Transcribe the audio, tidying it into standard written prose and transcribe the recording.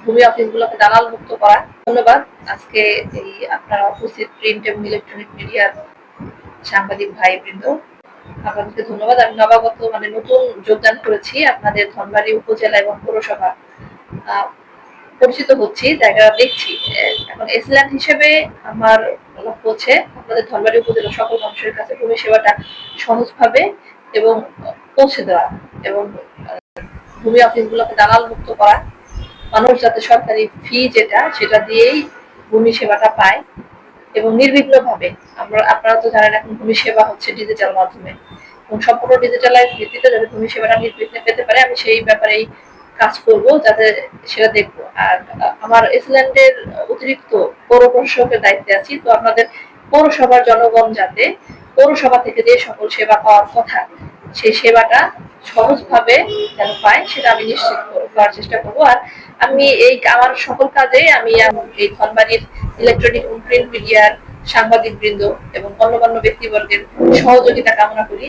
ভূমি অফিসগুলোকে দালাল মুক্ত করা। ধন্যবাদ। আজকে এই আপনারা উপস্থিত প্রিন্ট এবং ইলেকট্রনিক মিডিয়ার সাংবাদিক ভাইবৃন্দ, আপনাদেরকে ধন্যবাদ। আমি নবাগত নতুন যোগদান করেছি আপনাদের ধনবাড়ী উপজেলা এবং পৌরসভা পরিচিত হচ্ছি, জায়গা দেখছি। এখন এসিল্যান্ড হিসেবে আমার লক্ষ্য হচ্ছে আপনাদের ধনবাড়ী উপজেলার সকল মানুষের কাছে ভূমি সেবাটা সহজভাবে এবং পৌঁছে দেওয়া এবং ভূমি অফিসগুলোকে দালাল মুক্ত করা। মানুষ যাতে সরকারি ফি সেটা দিয়েই ভূমি সেবাটা পায় এবং নির্বিঘ্নভাবে। আপনারা তো জানেন এখন ভূমি সেবা হচ্ছে ডিজিটাল মাধ্যমে এবং সম্পূর্ণ ডিজিটালাইজ ভিত্তিতে যাতে ভূমি সেবাটা নির্বিঘ্নে পেতে পারে, আমি সেই ব্যাপারেই কাজ করব, যাতে সেটা দেখবো। আর আমার এসল্যান্ডের অতিরিক্ত পৌর প্রশাসকের দায়িত্বে আছি, তো আপনাদের পৌরসভার জনগণ যাতে পৌরসভা থেকে যে সকল সেবা পাওয়ার কথা সেই সেবাটা সহজভাবে যেন পায় সেটা আমি নিশ্চিত করার চেষ্টা করবো। আর আমি এই আমার সকল কাজে আমি এই ধনবাড়ির ইলেকট্রনিক প্রিন্ট মিডিয়ার সাংবাদিক বৃন্দ এবং গণ্যমান্য ব্যক্তিবর্গের সহযোগিতা কামনা করি।